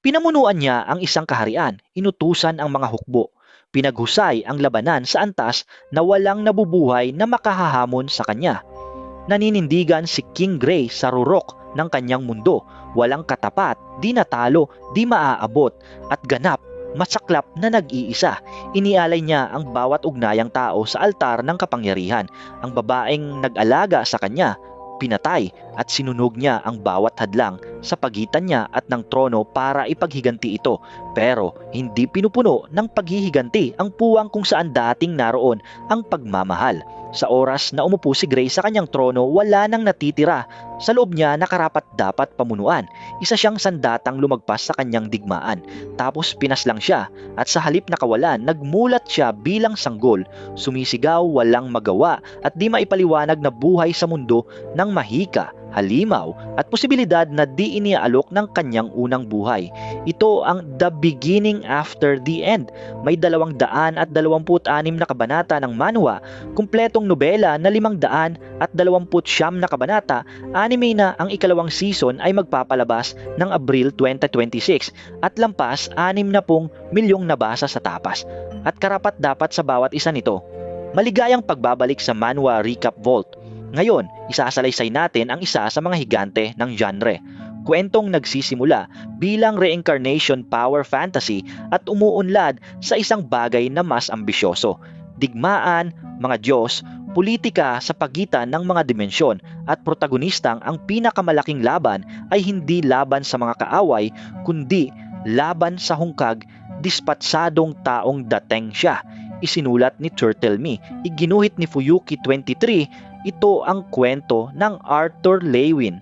Pinamunuan niya ang isang kaharian, inutusan ang mga hukbo, pinaghusay ang labanan sa antas na walang nabubuhay na makahahamon sa kanya. Naninindigan si King Gray sa rurok ng kanyang mundo, walang katapat, di natalo, di maaabot, at ganap, masaklap na nag-iisa. Inialay niya ang bawat ugnayang tao sa altar ng kapangyarihan. Ang babaeng nag-alaga sa kanya, pinatay at sinunog niya ang bawat hadlang sa pagitan niya at ng trono para ipaghiganti ito. Pero hindi pinupuno ng paghihiganti ang puwang kung saan dating naroon ang pagmamahal. Sa oras na umupo si Gray sa kanyang trono, wala nang natitira sa loob niya na karapat-dapat pamunuan. Isa siyang sandatang lumagpas sa kanyang digmaan. Tapos pinaslang siya at sa halip na kawalan, nagmulat siya bilang sanggol. Sumisigaw, walang magawa at di maipaliwanag na buhay sa mundo ng mahika, halimaw at posibilidad na di iniaalok ng kanyang unang buhay. Ito ang The Beginning After the End. May 226 na kabanata ng manhwa, kumpletong nobela na 529 na kabanata. Anime na ang ikalawang season ay magpapalabas ng Abril 2026 at lampas 60 milyong nabasa sa tapas. At karapat-dapat sa bawat isa nito. Maligayang pagbabalik sa Manhwa Recap Vault. Ngayon, isasalaysay natin ang isa sa mga higante ng genre. Kwentong nagsisimula bilang reincarnation power fantasy at umuunlad sa isang bagay na mas ambisyoso. Digmaan, mga Diyos, politika sa pagitan ng mga dimensyon at protagonistang ang pinakamalaking laban ay hindi laban sa mga kaaway kundi laban sa hungkag, dispatsadong taong dating siya. Isinulat ni Turtle Me, iginuhit ni Fuyuki 23. Ito ang kwento ng Arthur Lewin.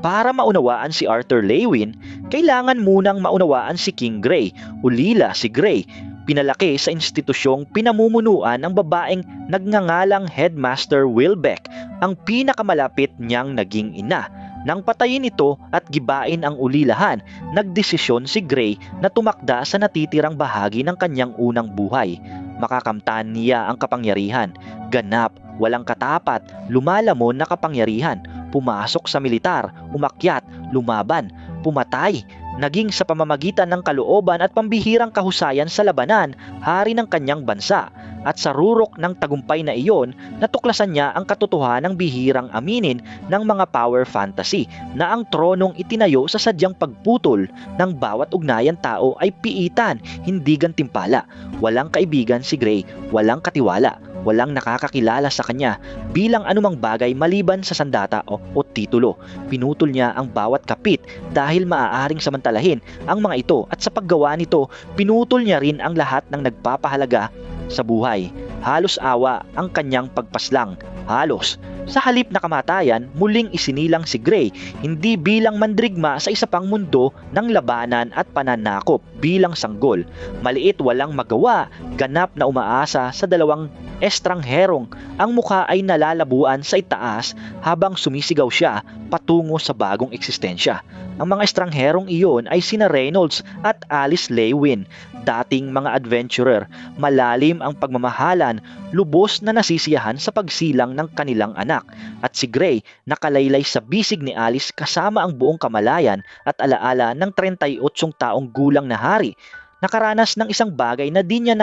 Para maunawaan si Arthur Lewin, kailangan munang maunawaan si King Gray, ulila si Gray. Pinalaki sa institusyong pinamumunuan ng babaeng nagngangalang Headmaster Wilbeck, ang pinakamalapit niyang naging ina. Nang patayin ito at gibain ang ulilahan, nagdesisyon si Gray na tumakda sa natitirang bahagi ng kanyang unang buhay. Makakamtan niya ang kapangyarihan, ganap, walang katapat, lumalamon na kapangyarihan, pumasok sa militar, umakyat, lumaban, pumatay, naging sa pamamagitan ng kalooban at pambihirang kahusayan sa labanan, hari ng kanyang bansa. At sa rurok ng tagumpay na iyon, natuklasan niya ang katotohanang bihirang aminin ng mga power fantasy na ang tronong itinayo sa sadyang pagputol ng bawat ugnayan tao ay piitan, hindi gantimpala. Walang kaibigan si Gray, walang katiwala, walang nakakakilala sa kanya bilang anumang bagay maliban sa sandata o titulo. Pinutol niya ang bawat kapit dahil maaaring samantalahin ang mga ito at sa paggawa nito, pinutol niya rin ang lahat ng nagpapahalaga sa buhay. Halos awa ang kanyang pagpaslang. Halos. Sa halip na kamatayan, muling isinilang si Gray, hindi bilang mandirigma sa isa pang mundo ng labanan at pananakop bilang sanggol. Maliit, walang magawa, ganap na umaasa sa dalawang estrangherong ang mukha ay nalalabuan sa itaas habang sumisigaw siya patungo sa bagong eksistensya. Ang mga estrangherong iyon ay sina Reynolds at Alice Lewin, dating mga adventurer. Malalim ang pagmamahalan, lubos na nasisiyahan sa pagsilang ng kanilang anak. At si Gray nakalaylay sa bisig ni Alice kasama ang buong kamalayan at alaala ng 38 taong gulang na hari. Nakaranas ng isang bagay na di niya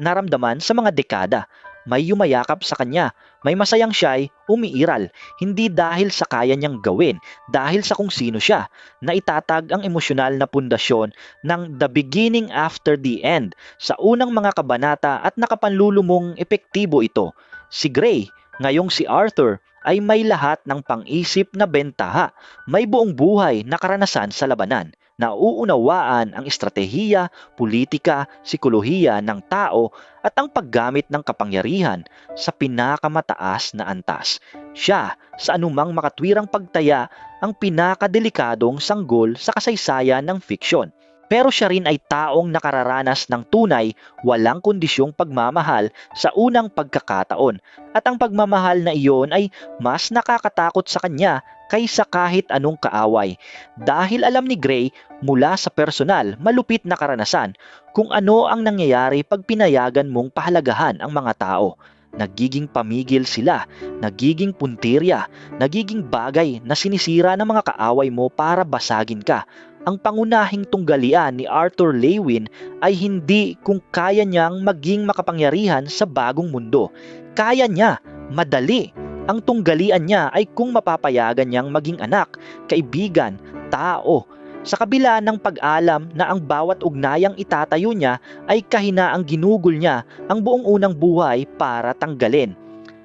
naramdaman sa mga dekada. May yumayakap sa kanya, may masayang siya'y umiiral, hindi dahil sa kaya niyang gawin, dahil sa kung sino siya, na itatag ang emosyonal na pundasyon ng The Beginning After the End sa unang mga kabanata at nakapanlulumong epektibo ito. Si Gray, ngayong si Arthur, ay may lahat ng pang-isip na bentaha, may buong buhay na karanasan sa labanan. Nauunawaan ang estratehiya, politika, sikolohiya ng tao at ang paggamit ng kapangyarihan sa pinakamataas na antas. Siya, sa anumang makatwirang pagtaya, ang pinakadelikadong sanggol sa kasaysayan ng fiksyon. Pero siya rin ay taong nakararanas ng tunay, walang kondisyong pagmamahal sa unang pagkakataon. At ang pagmamahal na iyon ay mas nakakatakot sa kanya kaysa kahit anong kaaway. Dahil alam ni Gray mula sa personal, malupit na karanasan kung ano ang nangyayari pag pinayagan mong pahalagahan ang mga tao. Nagiging pamigil sila, nagiging puntirya, nagiging bagay na sinisira ng mga kaaway mo para basagin ka. Ang pangunahing tunggalian ni Arthur Lewin ay hindi kung kaya niyang maging makapangyarihan sa bagong mundo. Kaya niya, madali. Ang tunggalian niya ay kung mapapayagan niyang maging anak, kaibigan, tao. Sa kabila ng pag-alam na ang bawat ugnayang itatayo niya ay kahinaang ginugol niya ang buong unang buhay para tanggalin.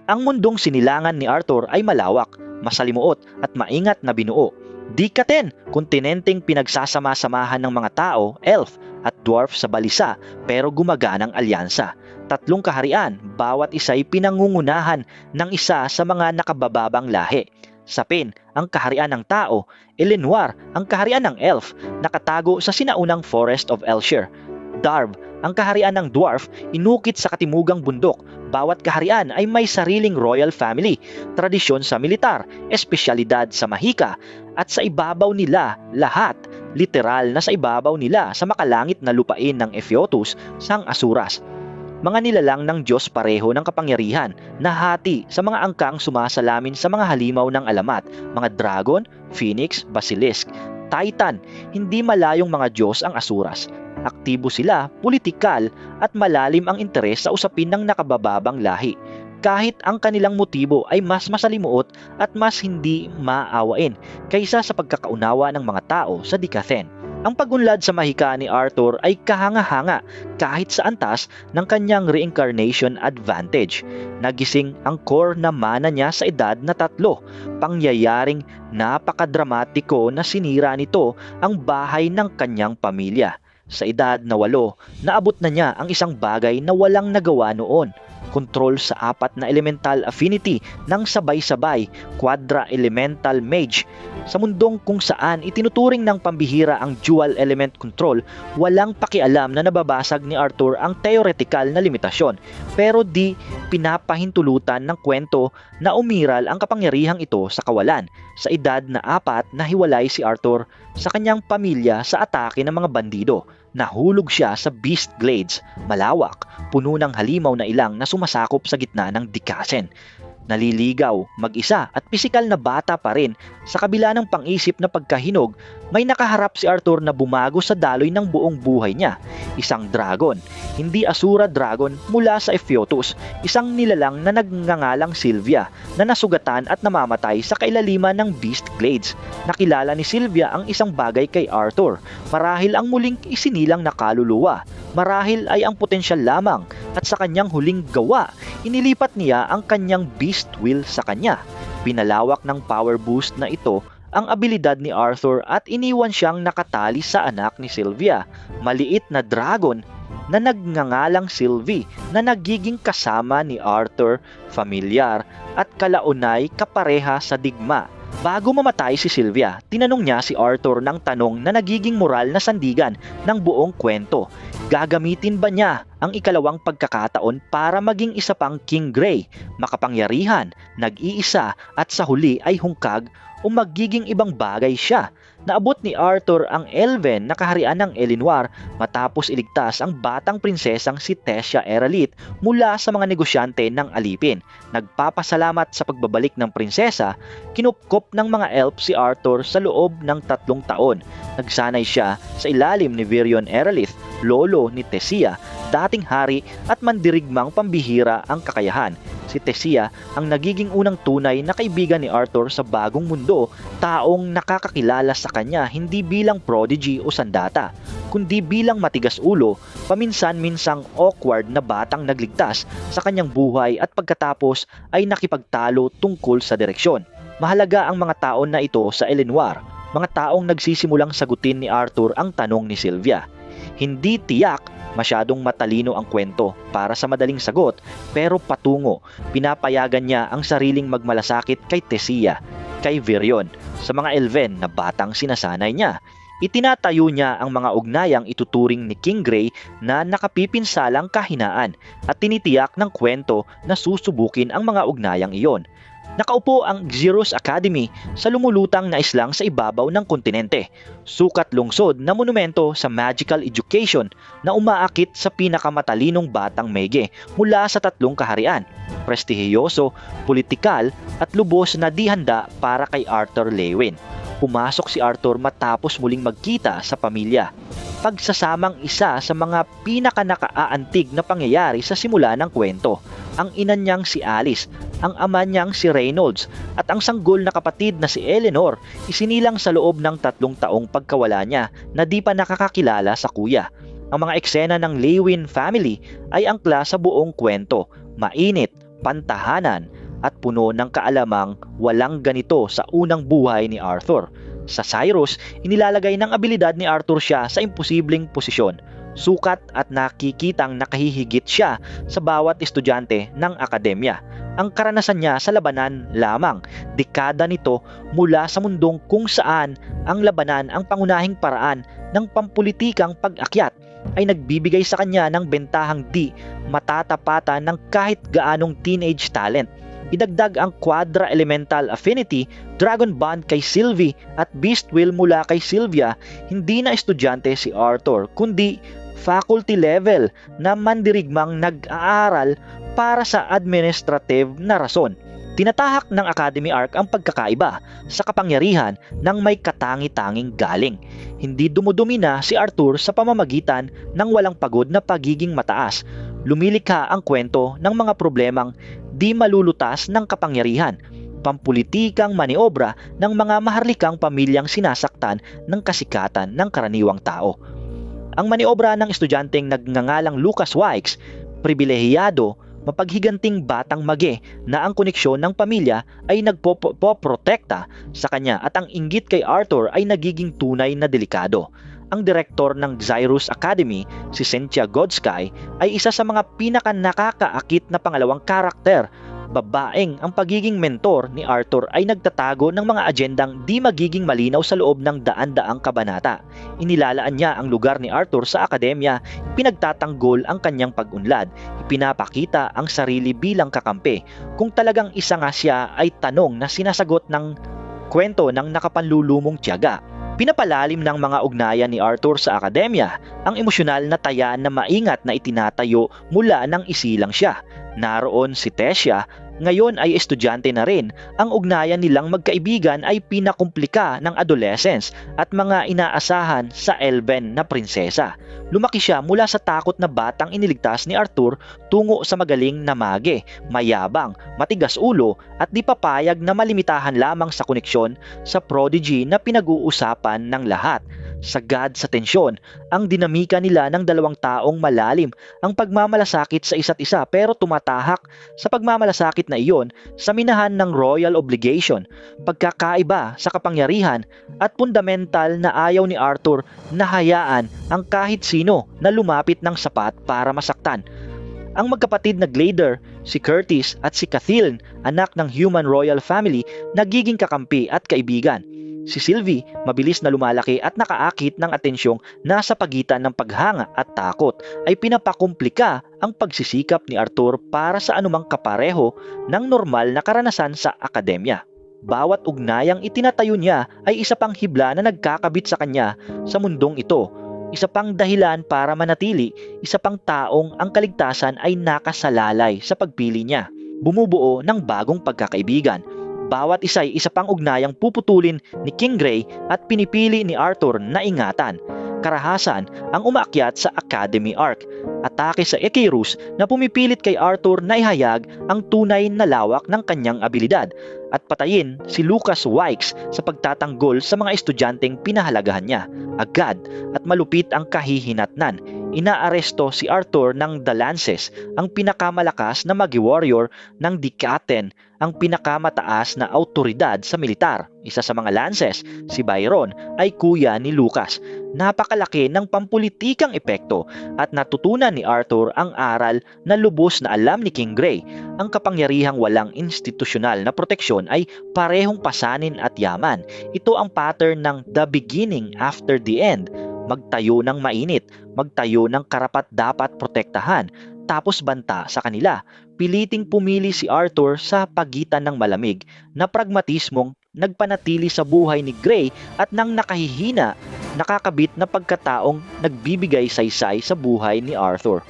Ang mundong sinilangan ni Arthur ay malawak, masalimuot at maingat na binuo. Dikaten, kontinenteng pinagsasama-samahan ng mga tao, elf at dwarf sa balisa pero gumaganang alyansa. 3 kaharian, bawat isa'y pinangungunahan ng isa sa mga nakabababang lahi. Sapin, ang kaharian ng tao, Elenwar, ang kaharian ng elf, nakatago sa sinaunang Forest of Elshire. Darv, ang kaharian ng dwarf, inukit sa katimugang bundok. Bawat kaharian ay may sariling royal family, tradisyon sa militar, espesyalidad sa mahika, at sa ibabaw nila lahat, literal na sa ibabaw nila sa makalangit na lupain ng Ephiopus sang Asuras. Mga nilalang ng Diyos pareho ng kapangyarihan, nahati sa mga angkang sumasalamin sa mga halimaw ng alamat, mga dragon, phoenix, basilisk, titan, hindi malayong mga Diyos ang Asuras. Aktibo sila, politikal at malalim ang interes sa usapin ng nakabababang lahi. Kahit ang kanilang motibo ay mas masalimuot at mas hindi maawain kaysa sa pagkakaunawa ng mga tao sa Dikathen. Ang pagunlad sa mahika ni Arthur ay kahanga-hanga kahit sa antas ng kanyang reincarnation advantage. Nagising ang core na mana niya sa edad na 3, pangyayaring napakadramatiko na sinira nito ang bahay ng kanyang pamilya. Sa edad na 8, naabot na niya ang isang bagay na walang nagawa noon. Kontrol sa 4 na elemental affinity ng sabay-sabay quadra-elemental mage. Sa mundong kung saan itinuturing ng pambihira ang dual element control, walang pakialam na nababasag ni Arthur ang theoretical na limitasyon. Pero di pinapahintulutan ng kwento na umiral ang kapangyarihang ito sa kawalan. Sa edad na 4, nahiwalay si Arthur sa kanyang pamilya sa atake ng mga bandido. Nahulog siya sa Beast Glades, malawak, puno ng halimaw na ilang na sumasakop sa gitna ng Dikasen. Naliligaw, mag-isa at pisikal na bata pa rin, sa kabila ng pang-isip na pagkahinog, may nakaharap si Arthur na bumago sa daloy ng buong buhay niya. Isang dragon, hindi Asura dragon mula sa Ephiopus, isang nilalang na nagngangalang Sylvia na nasugatan at namamatay sa kailaliman ng Beast Glades. Nakilala ni Sylvia ang isang bagay kay Arthur, marahil ang muling isinilang na kaluluwa, marahil ay ang potensyal lamang, at sa kanyang huling gawa, inilipat niya ang kanyang beast will sa kanya. Pinalawak ng power boost na ito ang abilidad ni Arthur at iniwan siyang nakatali sa anak ni Sylvia, maliit na dragon na nagngangalang Sylvie na nagiging kasama ni Arthur, familiar at kalaunay kapareha sa digma. Bago mamatay si Sylvia, tinanong niya si Arthur ng tanong na nagiging moral na sandigan ng buong kwento. Gagamitin ba niya ang ikalawang pagkakataon para maging isa pang King Grey, makapangyarihan, nag-iisa at sa huli ay hungkag, o magiging ibang bagay siya? Naabot ni Arthur ang Elven na kaharian ng Elenwar matapos iligtas ang batang prinsesang si Tessia Eralit mula sa mga negosyante ng alipin. Nagpapasalamat sa pagbabalik ng prinsesa, kinupkop ng mga elf si Arthur sa loob ng 3 taon. Nagsanay siya sa ilalim ni Virion Eralith, lolo ni Tessia, dating hari at mandirigmang pambihira ang kakayahan. Si Tessia ang nagiging unang tunay na kaibigan ni Arthur sa bagong mundo, taong nakakakilala sa kanya hindi bilang prodigy o sandata, kundi bilang matigas ulo, paminsan-minsang awkward na batang nagligtas sa kanyang buhay at pagkatapos ay nakipagtalo tungkol sa direksyon. Mahalaga ang mga taon na ito sa Elenwar, mga taong nagsisimulang sagutin ni Arthur ang tanong ni Sylvia. Hindi tiyak, masyadong matalino ang kwento para sa madaling sagot, pero patungo, pinapayagan niya ang sariling magmalasakit kay Tessia, kay Virion, sa mga Elven na batang sinasanay niya. Itinatayo niya ang mga ugnayang ituturing ni King Grey na nakapipinsalang kahinaan at tinitiyak ng kwento na susubukin ang mga ugnayang iyon. Nakaupo ang Xeros Academy sa lumulutang na islang sa ibabaw ng kontinente. Sukat lungsod na monumento sa magical education na umaakit sa pinakamatalinong batang mege mula sa 3 kaharian. Prestihiyoso, politikal at lubos na di handa para kay Arthur Lewin. pumasok si Arthur matapos muling magkita sa pamilya. Pagsasamang isa sa mga pinaka-nakaaantig na pangyayari sa simula ng kwento. Ang ina niyang si Alice, ang ama niyang si Reynolds, at ang sanggol na kapatid na si Eleanor isinilang sa loob ng 3 taong pagkawala niya na di pa nakakakilala sa kuya. Ang mga eksena ng Lewin family ay angkla sa buong kwento, mainit, pantahanan, at puno ng kaalamang walang ganito sa unang buhay ni Arthur. Sa Cyrus, inilalagay ng abilidad ni Arthur siya sa imposibleng posisyon, sukat at nakikitang nakahihigit siya sa bawat estudyante ng akademya. Ang karanasan niya sa labanan lamang, dekada nito mula sa mundong kung saan ang labanan ang pangunahing paraan ng pampulitikang pag-akyat, ay nagbibigay sa kanya ng bentahang di matatapatan ng kahit gaanong teenage talent. Idagdag ang Quadra Elemental Affinity, Dragon Bond kay Sylvie at Beast Will mula kay Sylvia. Hindi na estudyante si Arthur, kundi faculty level na mandirigmang nag-aaral para sa administrative na rason. Tinatahak ng Academy Arc ang pagkakaiba sa kapangyarihan ng may katangi-tanging galing. Hindi dumudumi na si Arthur sa pamamagitan ng walang pagod na pagiging mataas. Lumilikha ang kwento ng mga problemang di malulutas ng kapangyarihan, pampulitikang maniobra ng mga maharlikang pamilyang sinasaktan ng kasikatan ng karaniwang tao. Ang maniobra ng estudyanteng nagngangalang Lucas Wikes, pribilehiyado, mapaghiganting batang mage na ang koneksyon ng pamilya ay nagpoprotekta sa kanya at ang inggit kay Arthur ay nagiging tunay na delikado. Ang direktor ng Cyrus Academy, si Cynthia Godsky, ay isa sa mga pinaka-nakakaakit na pangalawang karakter. Babaeng ang pagiging mentor ni Arthur ay nagtatago ng mga agendang di magiging malinaw sa loob ng daan-daang kabanata. Inilalaan niya ang lugar ni Arthur sa akademya, pinagtatanggol ang kanyang pag-unlad, ipinapakita ang sarili bilang kakampi. Kung talagang isa nga siya ay tanong na sinasagot ng kwento ng nakapanlulumong tiyaga. Pinapalalim ng mga ugnayan ni Arthur sa akademya ang emosyonal na tayaan na maingat na itinatayo mula nang isilang siya. Naroon si Tessia, ngayon ay estudyante na rin. Ang ugnayan nilang magkaibigan ay pinakumplika ng adolescence at mga inaasahan sa Elven na prinsesa. Lumaki siya mula sa takot na batang iniligtas ni Arthur tungo sa magaling na mage, mayabang, matigas ulo at di papayag na malimitahan lamang sa koneksyon sa prodigy na pinag-uusapan ng lahat. Sagad sa tensyon, ang dinamika nila ng dalawang taong malalim, ang pagmamalasakit sa isa't isa pero tumatahak sa pagmamalasakit na iyon sa minahan ng royal obligation, pagkakaiba sa kapangyarihan at fundamental na ayaw ni Arthur na hayaan ang kahit sino na lumapit ng sapat para masaktan. Ang magkapatid na Glader, si Curtis at si Cathilne, anak ng human royal family, nagiging kakampi at kaibigan. Si Sylvie, mabilis na lumalaki at nakaakit ng atensyong nasa pagitan ng paghanga at takot, ay pinapakumplika ang pagsisikap ni Arthur para sa anumang kapareho ng normal na karanasan sa akademya. Bawat ugnayang itinatayo niya ay isa pang hibla na nagkakabit sa kanya sa mundong ito, isa pang dahilan para manatili, isa pang taong ang kaligtasan ay nakasalalay sa pagpili niya. Bumubuo ng bagong pagkakaibigan. Bawat isa ay isa pang ugnayang puputulin ni King Gray at pinipili ni Arthur na ingatan. Karahasan ang umaakyat sa Academy Arc. Atake sa Ekeirus na pumipilit kay Arthur na ihayag ang tunay na lawak ng kanyang abilidad at patayin si Lucas Wikes sa pagtatanggol sa mga estudyanteng pinahalagahan niya. Agad at malupit ang kahihinatnan. Inaaresto si Arthur ng The Lances, ang pinakamalakas na magi-warrior ng Dikaten, ang pinakamataas na autoridad sa militar. Isa sa mga Lances, si Byron, ay kuya ni Lucas. Napakalaki ng pampulitikang epekto at natutunan ni Arthur ang aral na lubos na alam ni King Gray. Ang kapangyarihang walang institusyonal na proteksyon ay parehong pasanin at yaman. Ito ang pattern ng the beginning after the end. Magtayo ng mainit, magtayo ng karapat-dapat protektahan, tapos banta sa kanila. Piliting pumili si Arthur sa pagitan ng malamig na pragmatismong nagpanatili sa buhay ni Gray at ng nakahihina, nakakabit na pagkataong nagbibigay saysay sa buhay ni Arthur.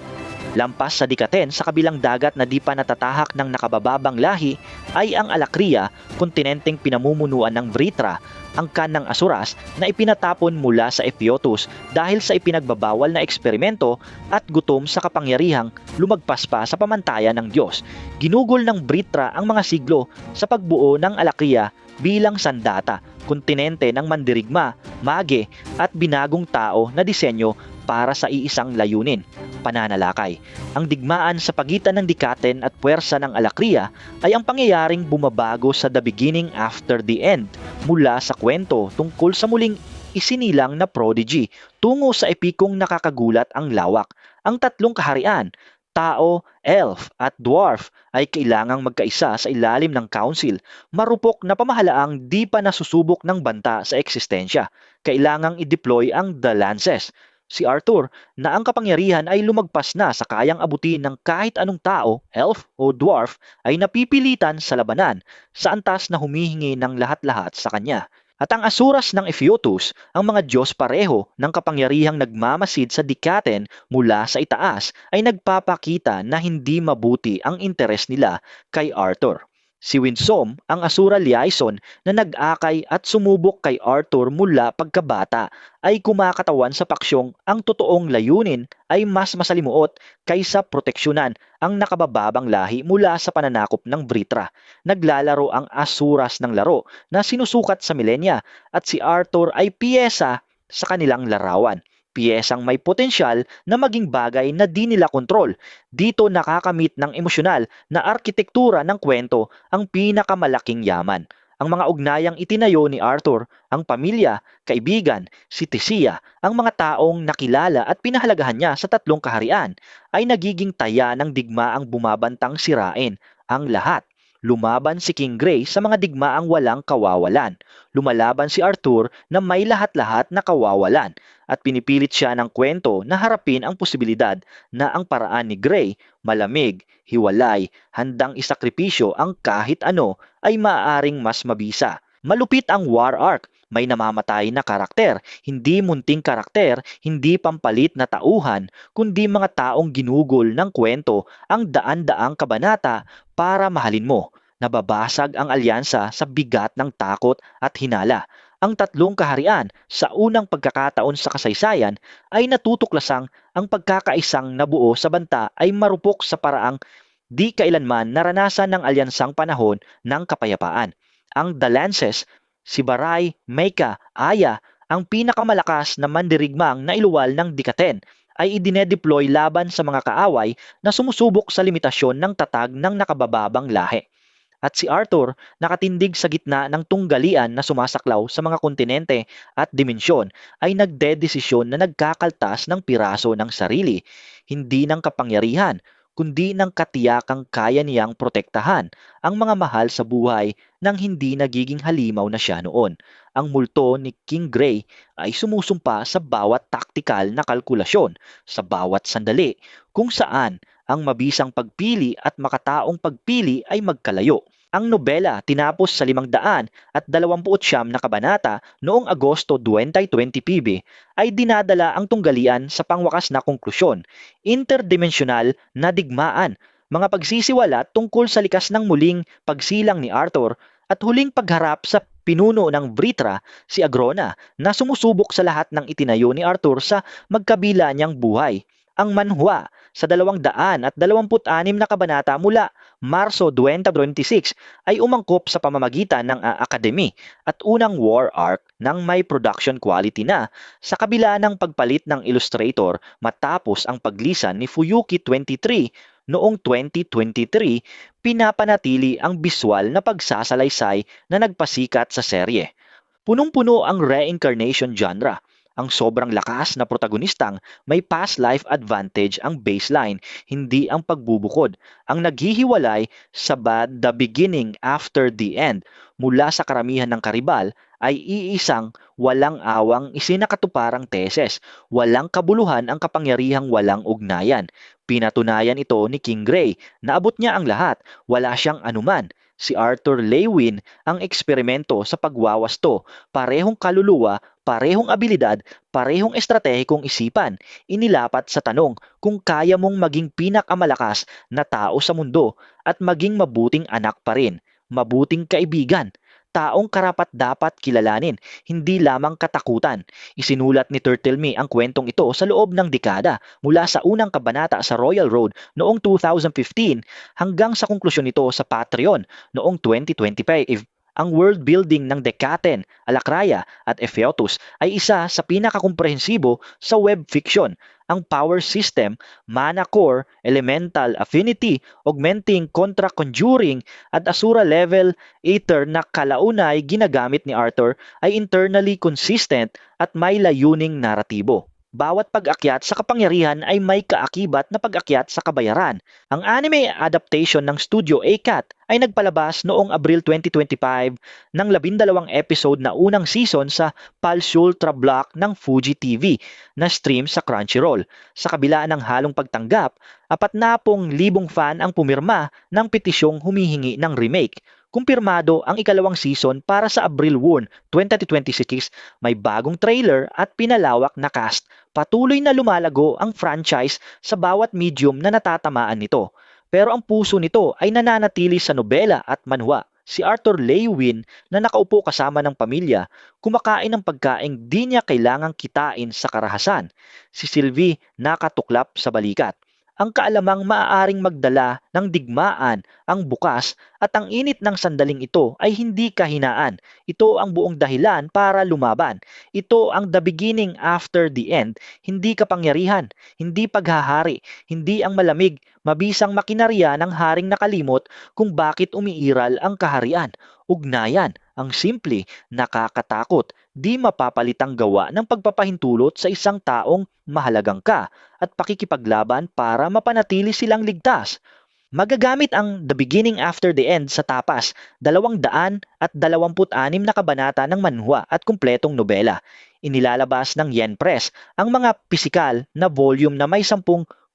Lampas sa dikaten sa kabilang dagat na di pa natatahak ng nakabababang lahi ay ang Alakria, kontinenteng pinamumunuan ng Vritra, angkan ng Asuras na ipinatapon mula sa Epiotus dahil sa ipinagbabawal na eksperimento at gutom sa kapangyarihang lumagpas pa sa pamantayan ng Diyos. Ginugol ng Vritra ang mga siglo sa pagbuo ng Alakria bilang sandata, kontinente ng mandirigma, mage at binagong tao na disenyo para sa iisang layunin, pananalakay. Ang digmaan sa pagitan ng dikaten at puwersa ng Alakria ay ang pangyayaring bumabago sa The Beginning After the End mula sa kwento tungkol sa muling isinilang na prodigy tungo sa epikong nakakagulat ang lawak. Ang tatlong kaharian, tao, elf at dwarf ay kailangang magkaisa sa ilalim ng council, marupok na pamahalaang di pa nasusubok ng banta sa eksistensya. Kailangang i-deploy ang The Lances. Si Arthur, na ang kapangyarihan ay lumagpas na sa kayang abutin ng kahit anong tao, elf o dwarf, ay napipilitan sa labanan sa antas na humihingi ng lahat-lahat sa kanya. At ang asuras ng Epiotus, ang mga Diyos pareho ng kapangyarihang nagmamasid sa dikaten mula sa itaas, ay nagpapakita na hindi mabuti ang interes nila kay Arthur. Si Winsome, ang asura liaison na nag-akay at sumubok kay Arthur mula pagkabata, ay kumakatawan sa paksyong ang totoong layunin ay mas masalimuot kaysa proteksyonan ang nakabababang lahi mula sa pananakop ng Vritra. Naglalaro ang asuras ng laro na sinusukat sa milenya at si Arthur ay piyesa sa kanilang larawan. Piyesang may potensyal na maging bagay na di nila kontrol. Dito nakakamit ng emosyonal na arkitektura ng kwento ang pinakamalaking yaman. Ang mga ugnayang itinayo ni Arthur, ang pamilya, kaibigan, si Thesia, ang mga taong nakilala at pinahalagahan niya sa tatlong kaharian ay nagiging taya ng digmaang bumabantang sirain ang lahat. Lumaban si King Gray sa mga digmaang walang kawawalan. Lumalaban si Arthur na may lahat-lahat na kawawalan at pinipilit siya ng kwento na harapin ang posibilidad na ang paraan ni Gray, malamig, hiwalay, handang isakripisyo ang kahit ano ay maaaring mas mabisa. Malupit ang war arc. May namamatay na karakter, hindi munting karakter, hindi pampalit na tauhan, kundi mga taong ginugol ng kwento ang daan-daang kabanata para mahalin mo. Nababasag ang alyansa sa bigat ng takot at hinala. Ang tatlong kaharian sa unang pagkakataon sa kasaysayan ay natutuklasang ang pagkakaisang nabuo sa banta ay marupok sa paraang di kailanman naranasan ng alyansang panahon ng kapayapaan. Ang The Lances, si Baray, Meika, Aya, ang pinakamalakas na mandirigmang na iluwal ng dikaten, ay idinedeploy laban sa mga kaaway na sumusubok sa limitasyon ng tatag ng nakabababang lahi. At si Arthur, nakatindig sa gitna ng tunggalian na sumasaklaw sa mga kontinente at dimensyon, ay nagdedesisyon na nagkakaltas ng piraso ng sarili, hindi ng kapangyarihan, kundi ng katiyakang kaya niyang protektahan ang mga mahal sa buhay nang hindi nagiging halimaw na siya noon. Ang multo ni King Gray ay sumusumpa sa bawat taktikal na kalkulasyon, sa bawat sandali, kung saan ang mabisang pagpili at makataong pagpili ay magkalayo. Ang nobela tinapos sa 529 na kabanata noong Agosto 2020 PB ay dinadala ang tunggalian sa pangwakas na konklusyon, interdimensional na digmaan, mga pagsisiwalat tungkol sa likas ng muling pagsilang ni Arthur at huling pagharap sa pinuno ng Vritra, si Agrona, na sumusubok sa lahat ng itinayo ni Arthur sa magkabila niyang buhay. Ang manhwa sa 226 na kabanata mula Marso 2026 ay umangkop sa pamamagitan ng Academy at unang war arc ng may production quality na sa kabila ng pagpalit ng illustrator matapos ang paglisan ni Fuyuki 23 noong 2023, pinapanatili ang biswal na pagsasalaysay na nagpasikat sa serye. Punong-puno ang reincarnation genre. Ang sobrang lakas na protagonistang may past life advantage ang baseline, hindi ang pagbubukod. Ang naghihiwalay sa The Beginning After the End mula sa karamihan ng karibal ay iisang walang awang isinakatuparang teses, walang kabuluhan ang kapangyarihang walang ugnayan. Pinatunayan ito ni King Gray na abot niya ang lahat, wala siyang anuman. Si Arthur Lewin ang eksperimento sa pagwawasto, parehong kaluluwa, parehong abilidad, parehong estratehikong isipan. Inilapat sa tanong kung kaya mong maging pinakamalakas na tao sa mundo at maging mabuting anak pa rin, mabuting kaibigan, taong karapat-dapat kilalanin, hindi lamang katakutan. Isinulat ni Turtelme ang kwentong ito sa loob ng dekada mula sa unang kabanata sa Royal Road noong 2015 hanggang sa konklusyon nito sa Patreon noong 2025. Ang world building ng Decaten, Alakraya at Epheotus ay isa sa pinakakomprehensibo sa web fiction. Ang power system, mana core, elemental, affinity, augmenting, contra conjuring at asura level Aether na kalaunay ginagamit ni Arthur ay internally consistent at may layuning naratibo. Bawat pag-akyat sa kapangyarihan ay may kaakibat na pag-akyat sa kabayaran. Ang anime adaptation ng Studio A-Cat ay nagpalabas noong Abril 2025 ng 12 episode na unang season sa Pulse Ultra Block ng Fuji TV na stream sa Crunchyroll. Sa kabila ng halong pagtanggap, 40,000 fan ang pumirma ng petisyong humihingi ng remake. Kumpirmado ang ikalawang season para sa Abril 1, 2026, may bagong trailer at pinalawak na cast. Patuloy na lumalago ang franchise sa bawat medium na natatamaan nito. Pero ang puso nito ay nananatili sa nobela at manhwa. Si Arthur Lewin na nakaupo kasama ng pamilya, kumakain ng pagkaing di niya kailangang kitain sa karahasan. Si Sylvie nakatuklap sa balikat. Ang kaalamang maaaring magdala ng digmaan, ang bukas at ang init ng sandaling ito ay hindi kahinaan. Ito ang buong dahilan para lumaban. Ito ang the beginning after the end. Hindi kapangyarihan, hindi paghahari, hindi ang malamig, mabisang makinarya ng haring nakalimot kung bakit umiiral ang kaharian. Ugnayan, ang simple, nakakatakot, di mapapalitang gawa ng pagpapahintulot sa isang taong mahalagang ka at pakikipaglaban para mapanatili silang ligtas. Magagamit ang The Beginning After the End sa tapas, 226 na kabanata ng manhwa at kumpletong nobela. Inilalabas ng Yen Press ang mga pisikal na volume na may 10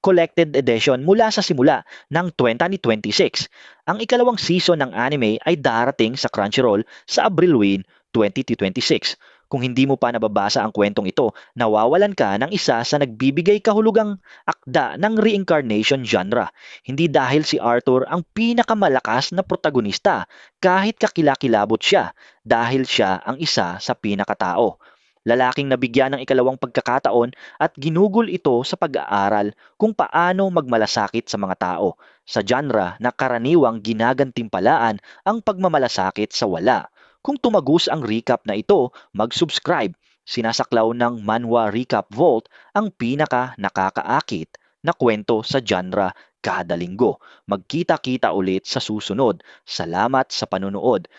collected edition mula sa simula ng 2026. Ang ikalawang season ng anime ay darating sa Crunchyroll sa Abril 1, 2026. Kung hindi mo pa nababasa ang kwentong ito, nawawalan ka ng isa sa nagbibigay kahulugang akda ng reincarnation genre. Hindi dahil si Arthur ang pinakamalakas na protagonista, kahit kakilakilabot siya, dahil siya ang isa sa pinakatao. Lalaking nabigyan ng ikalawang pagkakataon at ginugol ito sa pag-aaral kung paano magmalasakit sa mga tao, sa genre na karaniwang ginagantimpalaan ang pagmamalasakit sa wala. Kung tumagus ang recap na ito, mag-subscribe. Sinasaklaw ng Manhwa Recap Vault ang pinaka nakakaakit na kwento sa genre kada linggo. Magkita-kita ulit sa susunod. Salamat sa panunood.